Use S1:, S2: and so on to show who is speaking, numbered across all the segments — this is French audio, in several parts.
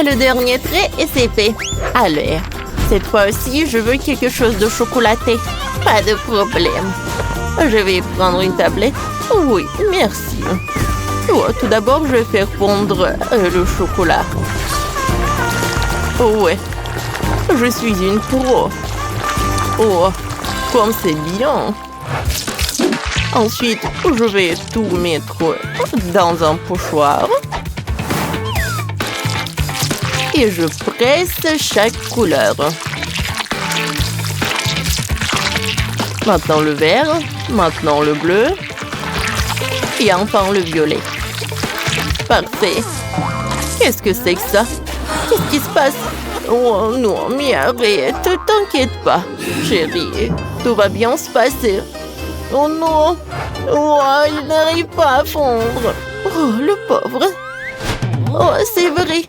S1: Le dernier trait et c'est fait. Allez, cette fois aussi, je veux quelque chose de chocolaté. Pas de problème. Je vais prendre une tablette. Oui, merci. Oh, tout d'abord, je vais faire fondre le chocolat. Oh ouais, je suis une pro. Oh, comme c'est bien. Ensuite, je vais tout mettre dans un pochoir. Et je presse chaque couleur. Maintenant le vert, maintenant le bleu. Et enfin le violet. Parfait. Qu'est-ce que c'est que ça? Qu'est-ce qui se passe? Oh non, mais arrête, t'inquiète pas, chérie. Tout va bien se passer. Oh non! Oh, il n'arrive pas à fondre. Oh, le pauvre. Oh, c'est vrai.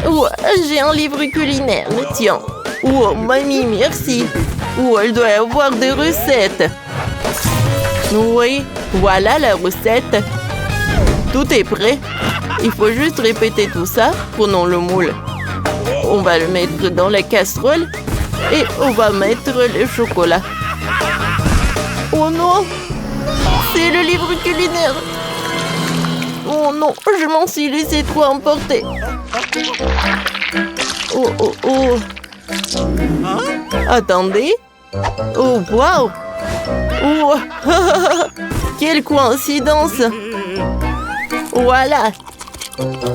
S1: Oh, j'ai un livre culinaire, tiens. Oh, mamie, merci. Oh, elle doit avoir des recettes. Oui, voilà la recette. Tout est prêt. Il faut juste répéter tout ça. Prenons le moule. On va le mettre dans la casserole et on va mettre le chocolat. Oh non! C'est le livre culinaire. Oh non, je m'en suis laissé trop emporter. Oh, oh, oh. Attendez. Oh, waouh! Oh, quelle coïncidence! Voilà!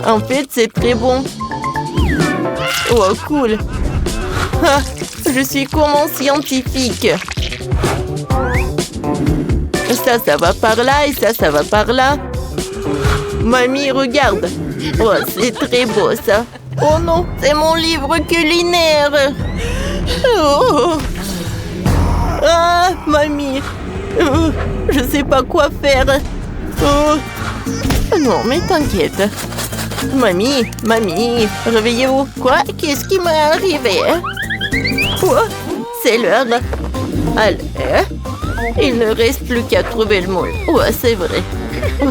S1: En fait, c'est très bon. Oh, cool! Ah, je suis comme un scientifique. Ça va par là et ça va par là. Mamie, regarde. Oh, c'est très beau, ça. Oh non, c'est mon livre culinaire. Oh. Ah, mamie. Oh, je sais pas quoi faire. Oh. Non, mais t'inquiète. Mamie, réveillez-vous. Quoi? Qu'est-ce qui m'est arrivé? Oh, c'est l'heure. Allez. Il ne reste plus qu'à trouver le moule. Oh, c'est vrai. Oh.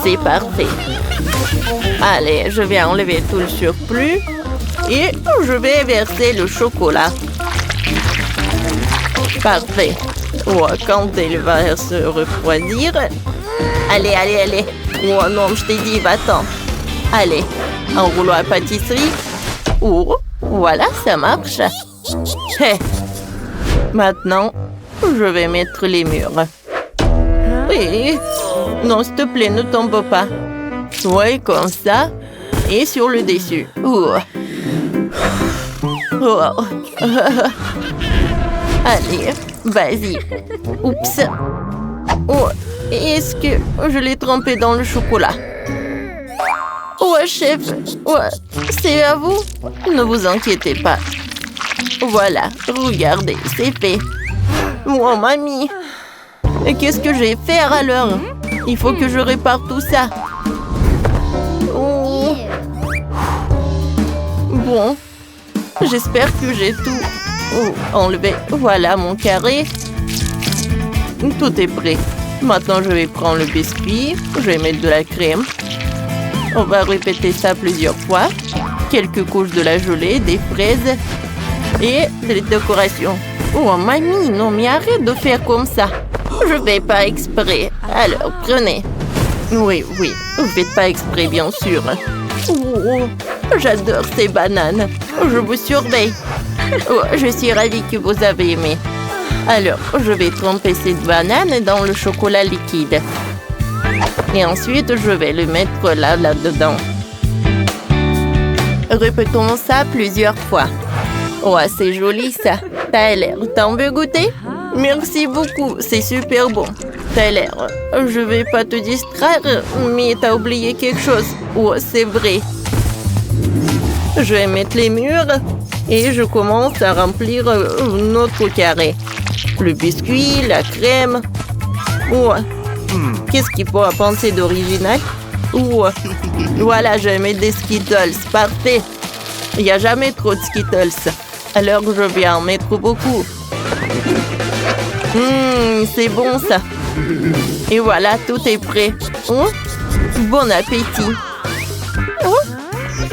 S1: C'est parfait. Allez, je vais enlever tout le surplus et je vais verser le chocolat. Parfait. Oh, quand il va se refroidir... Allez. Oh non, je t'ai dit, va-t'en. Allez, un rouleau à pâtisserie. Oh, voilà, ça marche. Hey. Maintenant, je vais mettre les murs. Oui. Non, s'il te plaît, ne tombe pas. Oui, comme ça. Et sur le dessus. Oh. Oh. Allez, vas-y. Oups. Oh, est-ce que je l'ai trempé dans le chocolat? Oh, chef. Oh, c'est à vous? Ne vous inquiétez pas. Voilà, regardez, c'est fait. Oh, mamie. Et qu'est-ce que je vais faire alors? Il faut que je répare tout ça. Oh. Bon, j'espère que j'ai tout enlevé. Voilà mon carré. Tout est prêt. Maintenant, je vais prendre le biscuit. Je vais mettre de la crème. On va répéter ça plusieurs fois. Quelques couches de la gelée, des fraises et des décorations. Oh, mamie, non, mais arrête de faire comme ça. Je vais pas exprès. Alors, prenez. Oui, vous faites pas exprès, bien sûr. Oh, j'adore ces bananes. Je vous surveille. Oh, je suis ravie que vous avez aimé. Alors, je vais tremper cette banane dans le chocolat liquide. Et ensuite, je vais le mettre là-dedans. Répétons ça plusieurs fois. Oh, c'est joli ça. T'as l'air. T'en veux goûter? Merci beaucoup, c'est super bon. T'as l'air. Je vais pas te distraire, mais t'as oublié quelque chose. Oh, c'est vrai. Je vais mettre les murs et je commence à remplir notre carré. Le biscuit, la crème. Oh, qu'est-ce qu'il faut penser d'original? Oh, voilà, je vais mettre des Skittles. Parfait. Il n'y a jamais trop de Skittles. Alors, je vais en mettre beaucoup. C'est bon, ça. Et voilà, tout est prêt. Oh, bon appétit. Oh,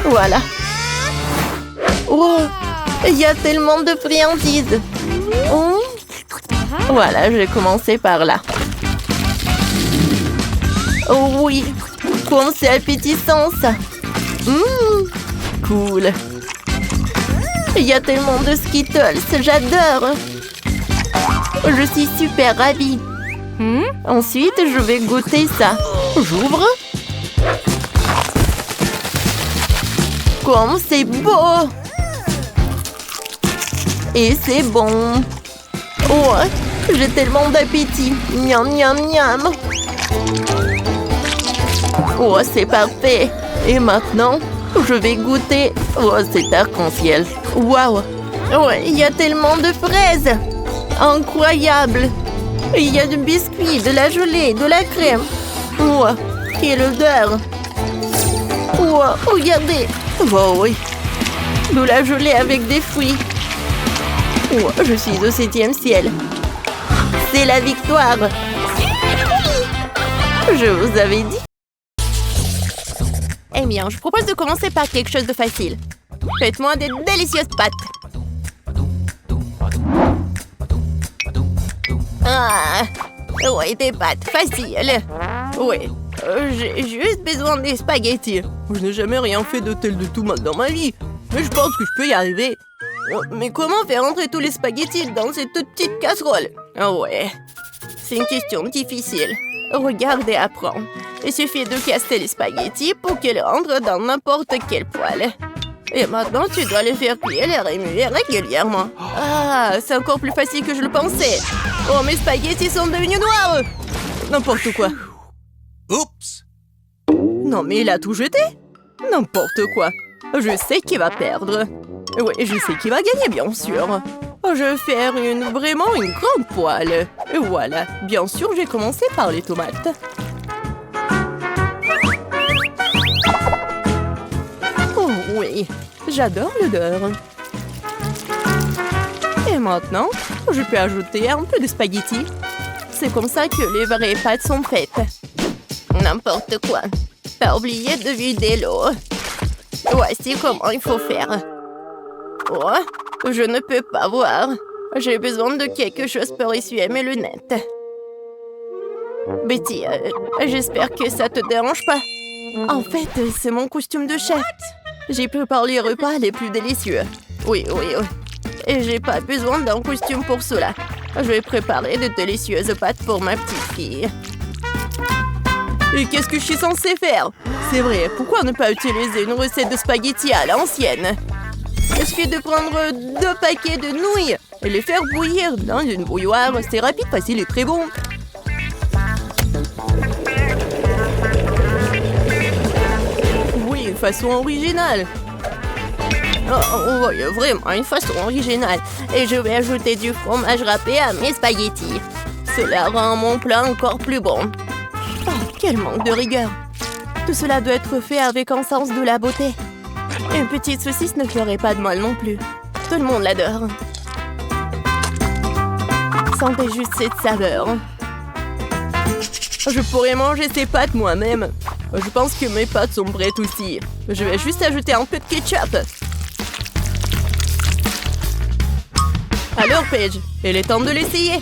S1: Voilà. Oh, il y a tellement de friandises. Oh. Voilà, je vais commencer par là. Oh oui, comme c'est appétissant ça. Cool. Il y a tellement de Skittles, j'adore. Je suis super ravie. Ensuite, je vais goûter ça. J'ouvre. Comme c'est beau. Et c'est bon. Oh, j'ai tellement d'appétit. Miam, miam, miam. Oh, c'est parfait. Et maintenant, je vais goûter. Oh, c'est arc-en-ciel. Waouh. Ouais, il y a tellement de fraises. Incroyable. Il y a du biscuit, de la gelée, de la crème. Oh, quelle odeur. Oh, regardez. Oh oui. De la gelée avec des fruits. Oh, je suis au 7e ciel. C'est la victoire. Je vous avais dit. Eh bien, je propose de commencer par quelque chose de facile. Faites-moi des délicieuses pâtes. Ah, ouais, des pâtes faciles. Ouais, j'ai juste besoin des spaghettis. Je n'ai jamais rien fait de tel de tomate dans ma vie. Mais je pense que je peux y arriver. Mais comment faire entrer tous les spaghettis dans cette toute petite casserole? Ah ouais, c'est une question difficile. Regarde et apprends. Il suffit de casser les spaghettis pour qu'ils rentrent dans n'importe quelle poêle. Et maintenant, tu dois les faire cuire et les remuer régulièrement. Ah, c'est encore plus facile que je le pensais. Oh, mes spaghettis sont devenus noirs. N'importe quoi.
S2: Oups!
S1: Non, mais il a tout jeté. N'importe quoi. Je sais qui va perdre. Oui, je sais qui va gagner, bien sûr. Je vais faire vraiment une grande poêle. Et voilà. Bien sûr, j'ai commencé par les tomates. Oh oui, j'adore l'odeur. Et maintenant, je peux ajouter un peu de spaghettis. C'est comme ça que les vraies pâtes sont faites. N'importe quoi. Pas oublier de vider l'eau. Voici comment il faut faire. Oh, je ne peux pas voir. J'ai besoin de quelque chose pour essuyer mes lunettes. Betty, j'espère que ça te dérange pas. En fait, c'est mon costume de chef. J'ai préparé les repas les plus délicieux. Oui. Et j'ai pas besoin d'un costume pour cela. Je vais préparer de délicieuses pâtes pour ma petite fille. Et qu'est-ce que je suis censée faire? C'est vrai, pourquoi ne pas utiliser une recette de spaghettis à l'ancienne? Il suffit de prendre 2 paquets de nouilles et les faire bouillir dans une bouilloire. C'est rapide, facile et très bon. Oui, une façon originale. Oh, oui, vraiment, une façon originale. Et je vais ajouter du fromage râpé à mes spaghettis. Cela rend mon plat encore plus bon. Oh, quel manque de rigueur. Tout cela doit être fait avec un sens de la beauté. Une petite saucisse ne ferait pas de mal non plus. Tout le monde l'adore. Sentez juste cette saveur. Je pourrais manger ces pâtes moi-même. Je pense que mes pâtes sont prêtes aussi. Je vais juste ajouter un peu de ketchup. Alors, Paige, il est temps de l'essayer.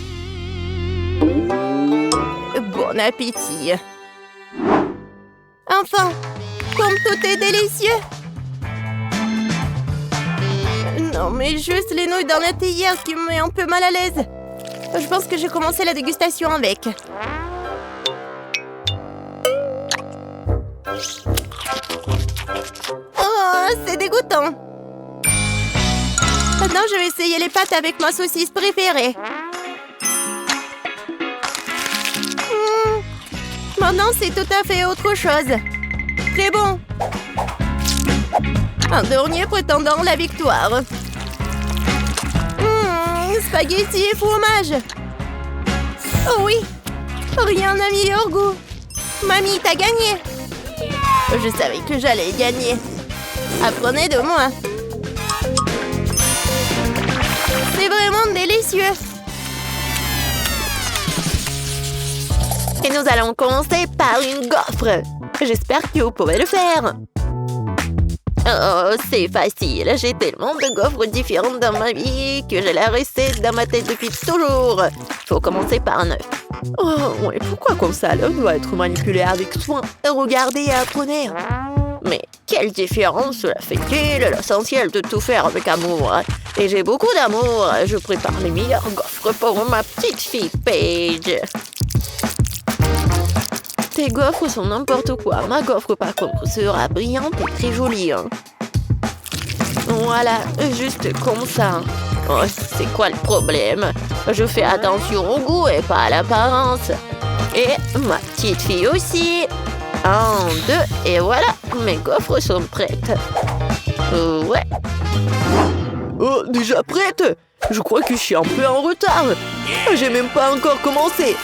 S1: Bon appétit. Enfin, comme tout est délicieux. Non, mais juste les nouilles dans la théière qui me met un peu mal à l'aise. Je pense que j'ai commencé la dégustation avec. Oh, c'est dégoûtant. Maintenant, je vais essayer les pâtes avec ma saucisse préférée. Maintenant, c'est tout à fait autre chose. Très bon. Un dernier prétendant la victoire. Spaghetti et fromage. Oh oui, rien n'a meilleur goût. Mamie, t'as gagné. Je savais que j'allais gagner. Apprenez de moi. C'est vraiment délicieux. Et nous allons commencer par une gaufre. J'espère que vous pouvez le faire. Oh, c'est facile. J'ai tellement de gaufres différentes dans ma vie que j'ai la recette dans ma tête depuis toujours. Faut commencer par un œuf. Oh, ouais, pourquoi comme ça? L'œuf doit être manipulé avec soin. Regardez et apprenez. Mais quelle différence cela fait-il? L'essentiel de tout faire avec amour. Et j'ai beaucoup d'amour. Je prépare les meilleurs gaufres pour ma petite fille Paige. Tes gaufres sont n'importe quoi. Ma gaufre, par contre, sera brillante et très jolie. Hein. Voilà, juste comme ça. Oh, c'est quoi le problème? Je fais attention au goût et pas à l'apparence. Et ma petite fille aussi. 1, 2, et voilà, mes gaufres sont prêtes. Ouais. Oh, déjà prête? Je crois que je suis un peu en retard. J'ai même pas encore commencé.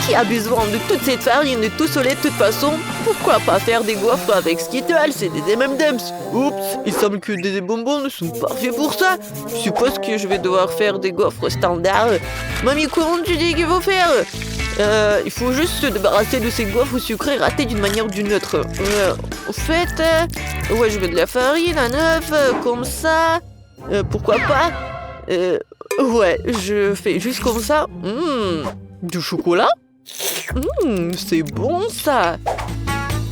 S1: Qui a besoin de toute cette farine et tout cela de toute façon? Pourquoi pas faire des gaufres avec Skittles et des M&M's? Oups, il semble que des bonbons ne sont pas faits pour ça. Je suppose que je vais devoir faire des gaufres standards. Mamie, comment tu dis qu'il faut faire? Il faut juste se débarrasser de ces gaufres sucrées ratées d'une manière ou d'une autre. Au fait, ouais, je veux de la farine, un œuf, comme ça. Pourquoi pas? Ouais, je fais juste comme ça. Du chocolat? C'est bon ça.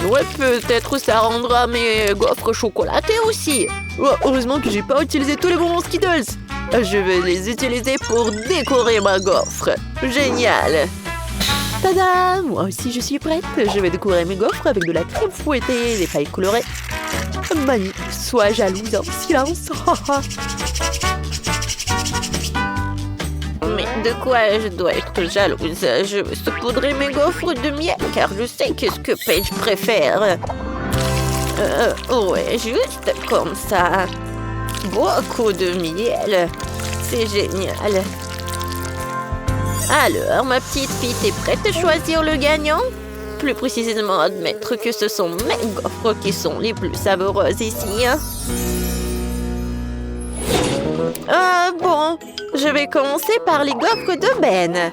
S1: Ouais, peut-être ça rendra mes gaufres chocolatées aussi. Oh, heureusement que j'ai pas utilisé tous les bonbons Skittles. Je vais les utiliser pour décorer ma gaufre. Génial. Tada! Moi aussi, je suis prête. Je vais décorer mes gaufres avec de la crème fouettée et des pailles colorées. Mani, sois jalouse en silence. Mais de quoi je dois être jalouse? Je veux saupoudrer mes gaufres de miel, car je sais qu'est-ce que Paige préfère. Ouais, juste comme ça. Beaucoup de miel. C'est génial. Alors, ma petite fille, t'es prête à choisir le gagnant? Plus précisément, admettre que ce sont mes gaufres qui sont les plus savoureuses ici. Hein? Bon, je vais commencer par les gaufres de Ben.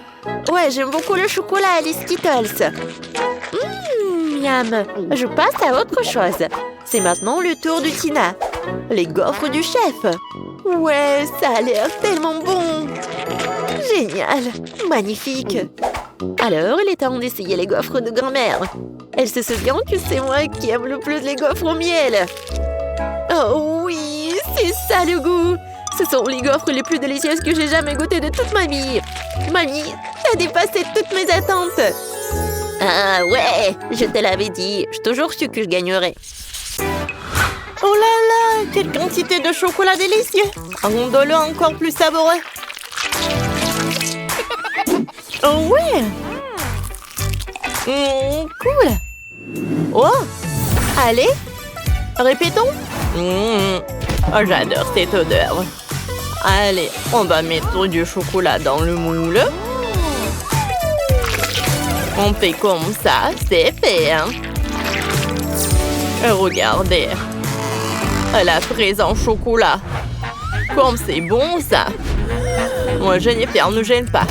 S1: Ouais, j'aime beaucoup le chocolat et les Skittles. Miam. Je passe à autre chose. C'est maintenant le tour de Tina. Les gaufres du chef. Ouais, ça a l'air tellement bon. Génial. Magnifique. Alors, il est temps d'essayer les gaufres de grand-mère. Elle se souvient que c'est moi qui aime le plus les gaufres au miel. Oh oui, c'est ça le goût. Ce sont les gaufres les plus délicieuses que j'ai jamais goûtées de toute ma vie. Mamie, t'as dépassé toutes mes attentes. Ah ouais, je te l'avais dit. J'ai toujours su que je gagnerais. Oh là là, quelle quantité de chocolat délicieux. Rendons-le encore plus savoureux. Oh ouais. Cool. Oh, allez, répétons. Oh, j'adore cette odeur. Allez, on va mettre du chocolat dans le moule. On fait comme ça, c'est fait. Hein? Regardez. La fraise en chocolat. Comme c'est bon, ça. Moi, Jennifer, ne gêne pas.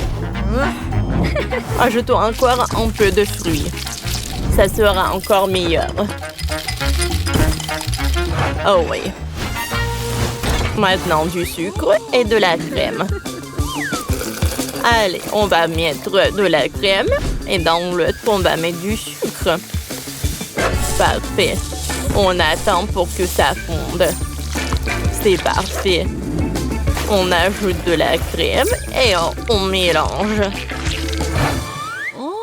S1: Ajoutons encore un peu de fruits. Ça sera encore meilleur. Oh oui. Maintenant du sucre et de la crème. Allez, on va mettre de la crème et dans l'autre, on va mettre du sucre. Parfait. On attend pour que ça fonde. C'est parfait. On ajoute de la crème et on mélange.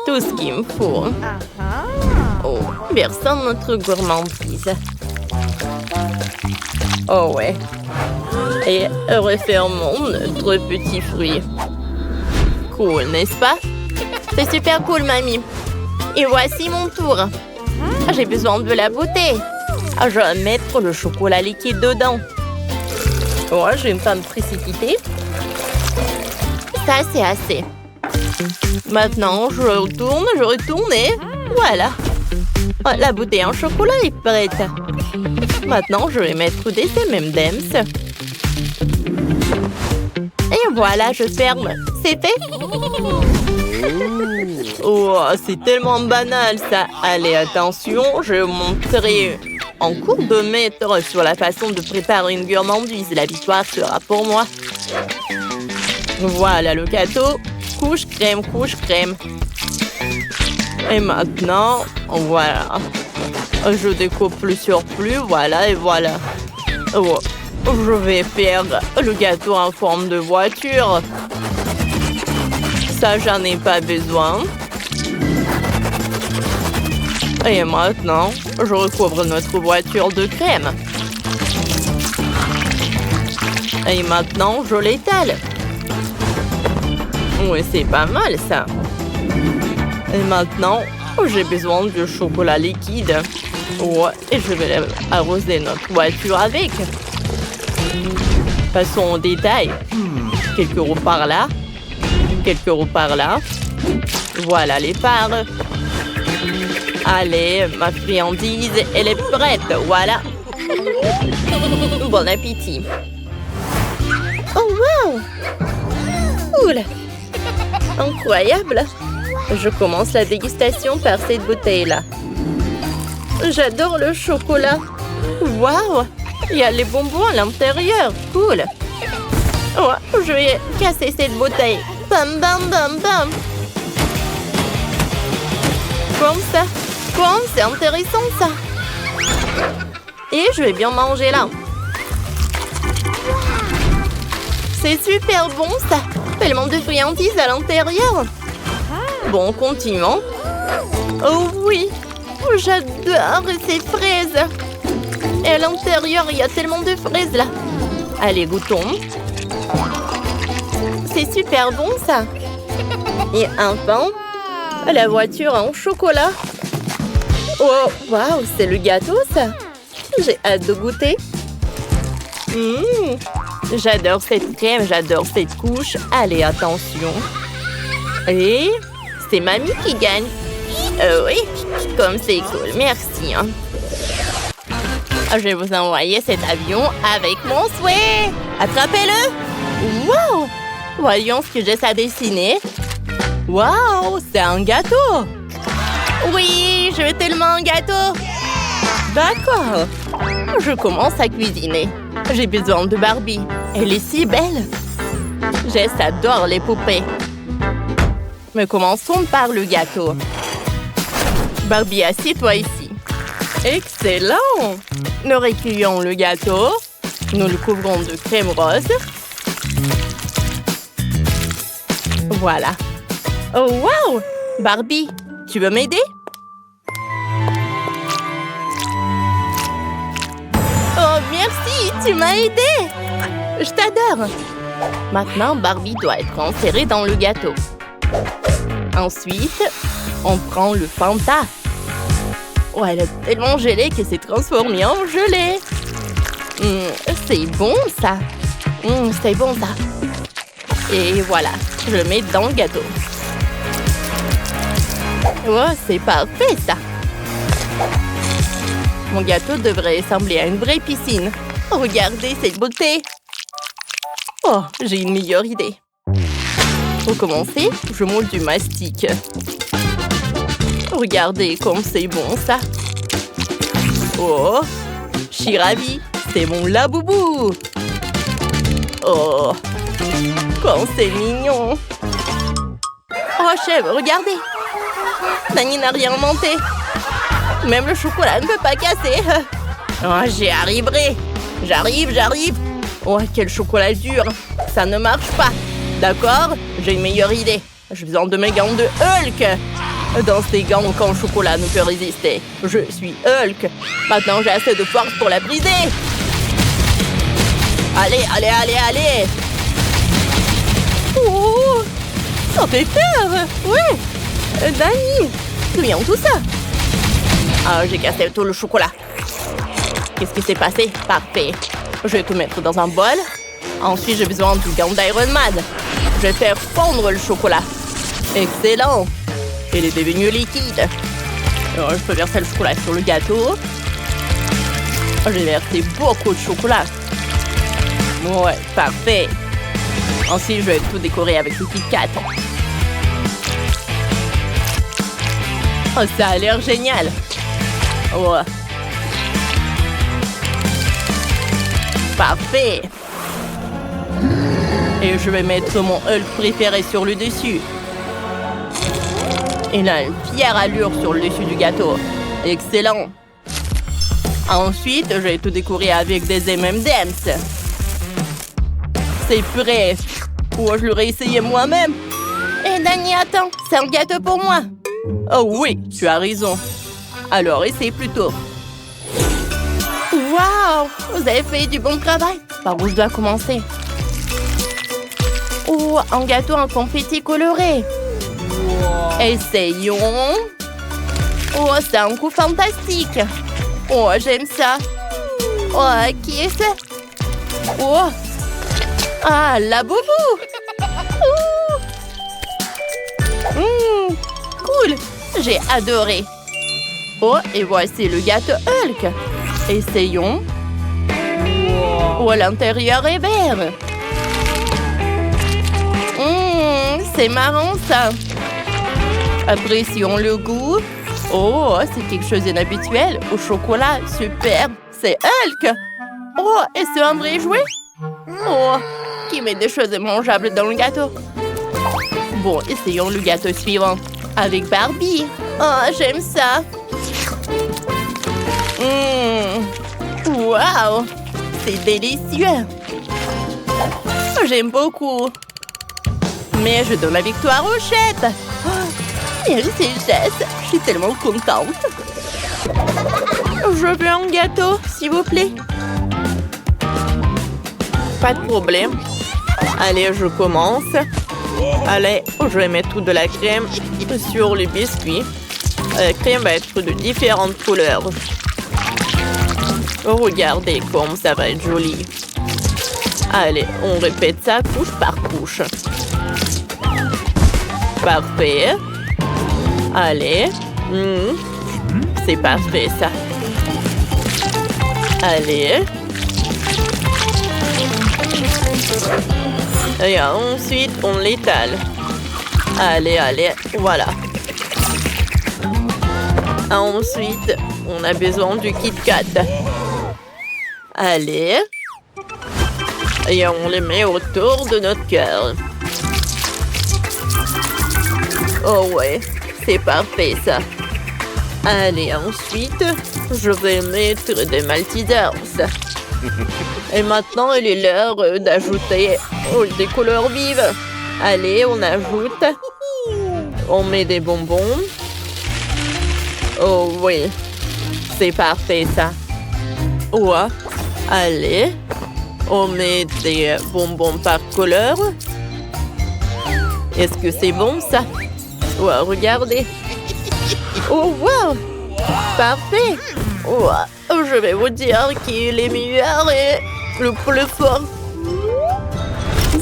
S1: Tout ce qu'il me faut. Oh, versons notre gourmandise. Oh ouais. Et refermons notre petit fruit. Cool, n'est-ce pas? C'est super cool, mamie. Et voici mon tour. J'ai besoin de la beauté. Je vais mettre le chocolat liquide dedans. Oh, je vais pas me précipiter. Ça, c'est assez. Maintenant, je retourne et voilà. La bouteille en chocolat est prête. Maintenant, je vais mettre des M&M's. Et voilà, je ferme. C'est fait. Oh, c'est tellement banal, ça. Allez, attention, je vais montrer en cours de maître sur la façon de préparer une gourmandise. La victoire sera pour moi. Voilà le gâteau. Couche crème, couche crème. Et maintenant, voilà. Je découpe le surplus, voilà et voilà. Oh, je vais faire le gâteau en forme de voiture. Ça, j'en ai pas besoin. Et maintenant, je recouvre notre voiture de crème. Et maintenant, je l'étale. Oui, c'est pas mal, ça. Et maintenant, j'ai besoin de chocolat liquide. Ouais, et je vais arroser notre voiture avec. Passons au détail. Quelques roues par là. Quelques roues par là. Voilà les phares. Allez, ma friandise, elle est prête. Voilà. Bon appétit. Oh, wow! Oula! Incroyable! Je commence la dégustation par cette bouteille-là. J'adore le chocolat. Waouh! Il y a les bonbons à l'intérieur. Cool! Oh, je vais casser cette bouteille. Bam, bam, bam, bam! Comme ça. Comme c'est intéressant, ça. Et je vais bien manger là. C'est super bon, ça. Tellement de friandises à l'intérieur. Bon, continuons. Oh oui, j'adore ces fraises. Et à l'intérieur, il y a tellement de fraises là. Allez, goûtons. C'est super bon, ça. Et enfin, la voiture en chocolat. Oh, waouh, c'est le gâteau, ça. J'ai hâte de goûter. J'adore cette crème, j'adore cette couche. Allez, attention. Et c'est mamie qui gagne. Oui, comme c'est cool, merci. Hein. Je vais vous envoyer cet avion avec mon souhait. Attrapez-le. Wow! Voyons ce que j'ai à dessiner. Wow, c'est un gâteau. Oui, je veux tellement un gâteau. D'accord. Je commence à cuisiner. J'ai besoin de Barbie. Elle est si belle. Jess adore les poupées. Mais commençons par le gâteau. Barbie, assieds-toi ici. Excellent. Nous recueillons le gâteau. Nous le couvrons de crème rose. Voilà. Oh, wow! Barbie, tu veux m'aider? Oh, merci! Tu m'as aidé! Je t'adore! Maintenant, Barbie doit être enserrée dans le gâteau. Ensuite, on prend le Fanta. Oh, elle est tellement gelée qu'elle s'est transformée en gelée. C'est bon, ça. C'est bon, ça. Et voilà, je le mets dans le gâteau. Oh, c'est parfait, ça. Mon gâteau devrait ressembler à une vraie piscine. Regardez cette beauté. Oh, j'ai une meilleure idée. Pour commencer, je moule du mastic. Regardez comme c'est bon, ça. Oh, je suis ravie. C'est mon laboubou. Oh, comme c'est mignon. Oh, chef, regardez. Nani n'a rien inventé. Même le chocolat ne peut pas casser. Oh, j'y arriverai. J'arrive. Oh, quel chocolat dur. Ça ne marche pas. D'accord, j'ai une meilleure idée. J'ai besoin de mes gants de Hulk. Dans ces gants, aucun chocolat ne peut résister. Je suis Hulk. Maintenant, j'ai assez de force pour la briser. Allez. Oh, ça fait peur. Ouais. Dani, rien tout ça. Ah, j'ai cassé tout le chocolat. Qu'est-ce qui s'est passé? Parfait. Je vais tout mettre dans un bol. Ensuite, j'ai besoin du gant d'Iron Man. Je vais faire fondre le chocolat. Excellent. Il est devenu liquide. Alors, je peux verser le chocolat sur le gâteau. J'ai versé beaucoup de chocolat. Ouais, parfait. Ensuite, je vais tout décorer avec le Kit Kat. Oh, ça a l'air génial. Ouais. Parfait. Et je vais mettre mon Hulk préféré sur le dessus. Il a une fière allure sur le dessus du gâteau. Excellent. Ensuite, je vais tout décorer avec des M&M's. C'est prêt. Oh, je l'aurais essayé moi-même. Hé, Dani, attends. C'est un gâteau pour moi. Oh oui, tu as raison. Alors, essaye plutôt. Waouh! Vous avez fait du bon travail. Par où je dois commencer? Oh, un gâteau en confetti coloré. Wow. Essayons. Oh, c'est un coup fantastique. Oh, j'aime ça. Oh, qui est ce? Oh. Ah, la boubou. Cool. J'ai adoré. Oh, et voici le gâteau Hulk. Essayons. Oh, l'intérieur est vert. C'est marrant, ça. Apprécions le goût. Oh, c'est quelque chose d'inhabituel. Au chocolat, super. C'est Hulk. Oh, et c'est un vrai jouet? Oh, qui met des choses mangeables dans le gâteau? Bon, essayons le gâteau suivant. Avec Barbie. Oh, j'aime ça. Waouh, c'est délicieux. J'aime beaucoup. Mais je donne la victoire aux chefs. Merci, chef. Je suis tellement contente. Je veux un gâteau, s'il vous plaît. Pas de problème. Allez, je commence. Allez, je vais mettre de la crème sur les biscuits. La crème va être de différentes couleurs. Regardez comme ça va être joli. Allez, on répète ça couche par couche. Parfait. Allez. C'est parfait, ça. Allez. Et ensuite, on l'étale. Allez, allez, voilà. Ensuite, on a besoin du Kit Kat. Allez. Et on le met autour de notre cœur. Oh ouais, c'est parfait, ça. Allez, ensuite, je vais mettre des Maltesers. Et maintenant, il est l'heure d'ajouter des couleurs vives. Allez, on ajoute. On met des bonbons. Oh oui, c'est parfait, ça. Ouais. Allez, on met des bonbons par couleur. Est-ce que c'est bon, ça? Ouais, regardez. Oh, wow! Parfait! Ouais, je vais vous dire qu'il est meilleur et le plus fort.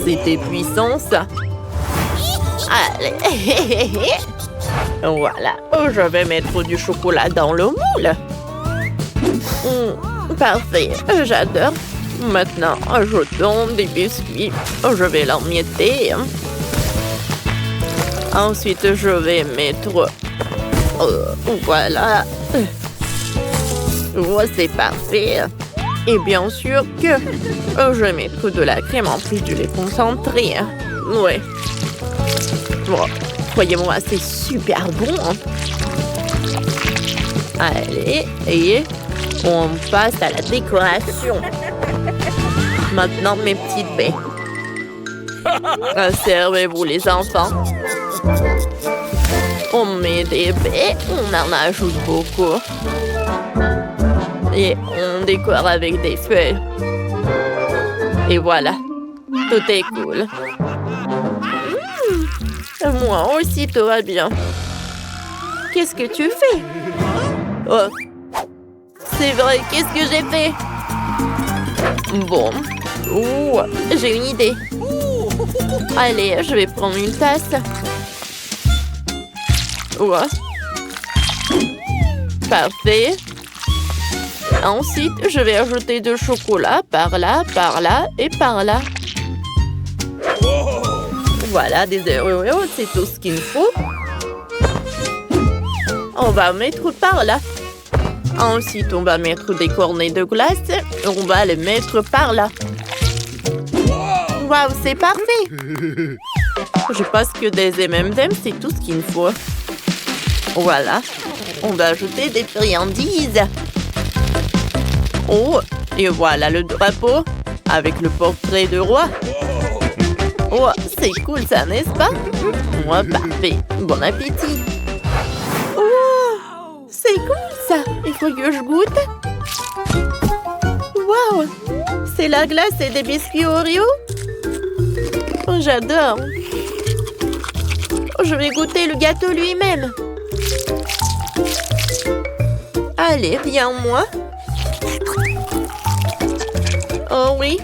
S1: C'était puissant, ça. Allez. Voilà, je vais mettre du chocolat dans le moule. Parfait, j'adore. Maintenant, ajoutons des biscuits. Je vais l'emietter. Ensuite, je vais mettre... voilà. Ouais, c'est parfait. Et bien sûr que je vais mettre de la crème en plus du lait concentré. Ouais. Bon, croyez-moi, c'est super bon. Allez, et on passe à la décoration. Maintenant, mes petites baies. Servez-vous, les enfants. On met des baies, on en ajoute beaucoup. Et on décore avec des feuilles. Et voilà, tout est cool. Moi aussi, tout va bien. Qu'est-ce que tu fais? Oh, c'est vrai, qu'est-ce que j'ai fait? Bon, j'ai une idée. Allez, je vais prendre une tasse. Ouais. Parfait. Ensuite, je vais ajouter du chocolat par là et par là. Voilà, des Oreos, c'est tout ce qu'il me faut. On va mettre par là. Ensuite, on va mettre des cornets de glace. On va les mettre par là. Waouh, c'est parfait! Je pense que des M&M's, c'est tout ce qu'il me faut. Voilà. On va ajouter des friandises. Oh, et voilà le drapeau avec le portrait de roi. Oh, c'est cool ça, n'est-ce pas? Oh, parfait. Bon appétit. Oh, c'est cool ça. Il faut que je goûte. Waouh, c'est la glace et des biscuits Oreo. Oh, j'adore. Je vais goûter le gâteau lui-même. Allez, viens moi. Oh oui,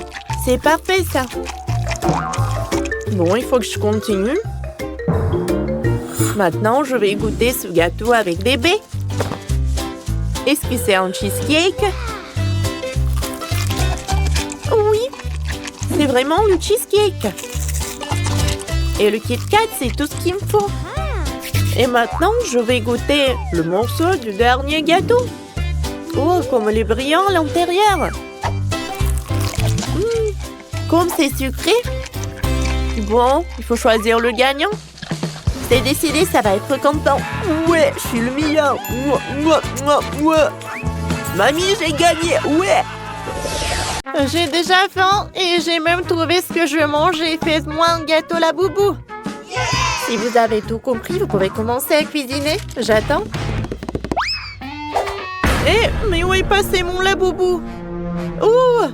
S1: c'est parfait ça. Bon, il faut que je continue. Maintenant, je vais goûter ce gâteau avec des baies. Est-ce que c'est un cheesecake? Oui, c'est vraiment le cheesecake. Et le Kit Kat, c'est tout ce qu'il me faut. Et maintenant, je vais goûter le morceau du dernier gâteau. Oh, comme il est brillant à l'intérieur. Comme c'est sucré. Bon, il faut choisir le gagnant. C'est décidé, ça va être content. Ouais, je suis le meilleur. Mamie, j'ai gagné. Ouais. J'ai déjà faim et j'ai même trouvé ce que je veux manger. Faites-moi un gâteau Laboubou. Si vous avez tout compris, vous pouvez commencer à cuisiner. J'attends. Mais où est passé mon Laboubou? Oh!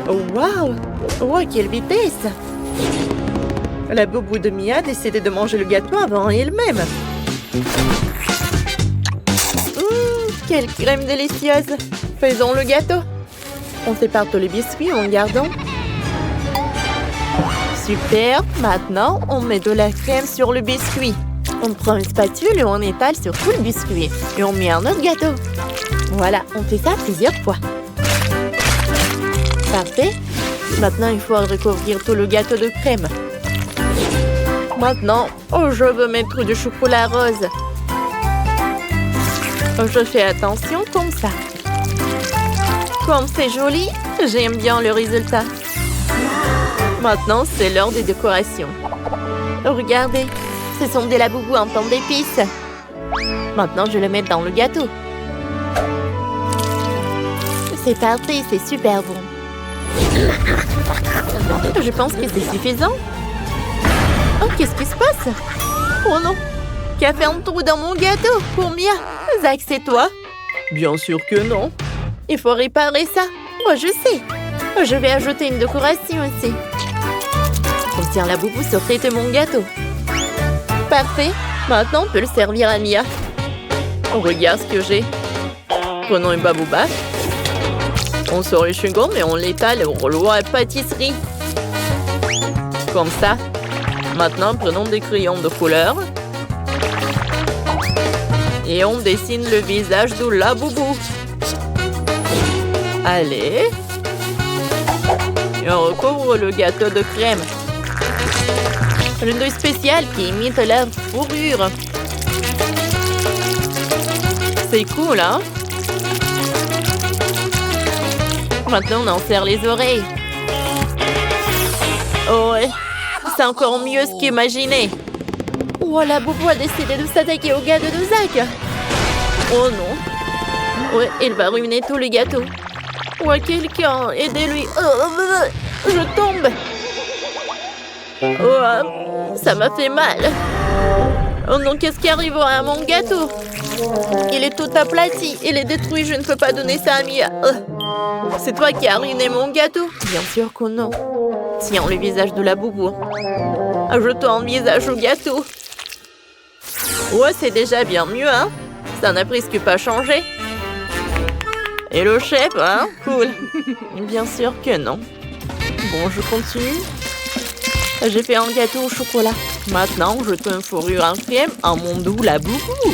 S1: Oh, waouh! Oh, quelle vitesse! La boubou de Mia a décidé de manger le gâteau avant elle-même. Quelle crème délicieuse! Faisons le gâteau. On sépare tous les biscuits en gardant. Super! Maintenant, on met de la crème sur le biscuit. On prend une spatule et on étale sur tout le biscuit. Et on met un autre gâteau. Voilà, on fait ça plusieurs fois. Parfait. Maintenant, il faut recouvrir tout le gâteau de crème. Maintenant, je veux mettre du chocolat rose. Je fais attention comme ça. Comme c'est joli, j'aime bien le résultat. Maintenant, c'est l'heure des décorations. Regardez, ce sont des Laboubou en forme d'épices. Maintenant, je le mets dans le gâteau. C'est parfait, c'est super bon. Je pense que c'est suffisant. Oh, qu'est-ce qui se passe? Oh non! Qui a fait un trou dans mon gâteau pour Mia? Zach, c'est toi? Bien sûr que non. Il faut réparer ça. Oh, je sais. Je vais ajouter une décoration aussi. On tient Laboubou sur tête de mon gâteau. Parfait. Maintenant, on peut le servir à Mia. On regarde ce que j'ai. Prenons une babouba. On sort les chewing-gums et on l'étale au rouleau à pâtisserie. Comme ça. Maintenant, prenons des crayons de couleur. Et on dessine le visage de Laboubou. Allez. Et on recouvre le gâteau de crème. Une douille spéciale qui imite la fourrure. C'est cool, hein? Maintenant, on en serre les oreilles. Oh ouais, c'est encore mieux ce qu'imaginé. Oh, Laboubou a décidé de s'attaquer au gâteau de Zach. Oh non. Ouais, il va ruiner tous les gâteaux. Ouais, quelqu'un, aidez-lui. Je tombe. Oh, ça m'a fait mal. Oh non, qu'est-ce qui arrivera à mon gâteau? Il est tout aplati, il est détruit, je ne peux pas donner ça à Mia. C'est toi qui as ruiné mon gâteau? Bien sûr que non. Tiens, le visage de Laboubou. Ajoute un visage au gâteau. Ouais, c'est déjà bien mieux, hein? Ça n'a presque pas changé. Et le chef, hein? Cool. Bien sûr que non. Bon, je continue. J'ai fait un gâteau au chocolat. Maintenant, je te une fourrure en crème à mon doux Laboubou.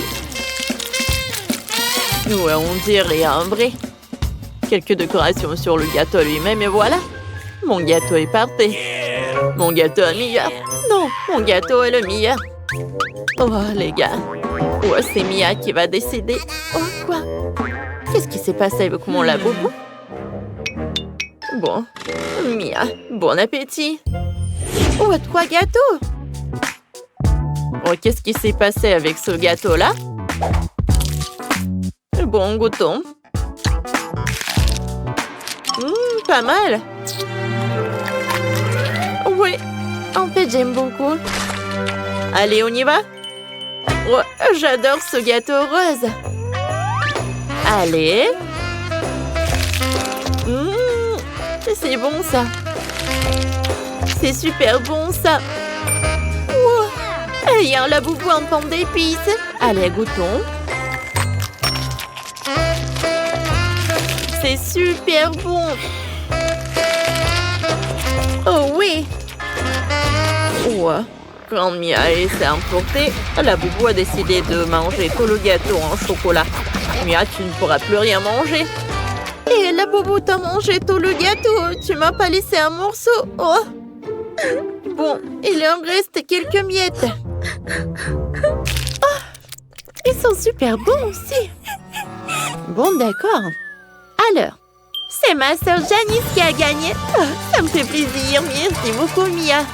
S1: Ouais, on dirait un vrai. Quelques décorations sur le gâteau lui-même et voilà. Mon gâteau est parfait. Mon gâteau est le meilleur. Non, mon gâteau est le meilleur. Oh, les gars. Ouais, c'est Mia qui va décider. Oh, quoi? Qu'est-ce qui s'est passé avec mon laboubou? Bon, Mia, bon appétit. Oh, 3 gâteaux. Oh, qu'est-ce qui s'est passé avec ce gâteau-là? Bon, goûtons. Pas mal. Oui, en fait, j'aime beaucoup. Allez, on y va? Oh, j'adore ce gâteau rose. Allez. C'est bon, ça. C'est super bon, ça. Il y a un laboubou en forme d'épices. Allez, goûtons. C'est super bon. Oh oui. Quand Mia s'est emportée, Laboubou a décidé de manger tout le gâteau en chocolat. Mia, tu ne pourras plus rien manger. Et Laboubou, t'as mangé tout le gâteau. Tu m'as pas laissé un morceau. Oh. Bon, il en reste quelques miettes. Oh, ils sont super bons aussi. Bon, d'accord. Alors, c'est ma sœur Janice qui a gagné. Oh, ça me fait plaisir. Merci beaucoup, Mia.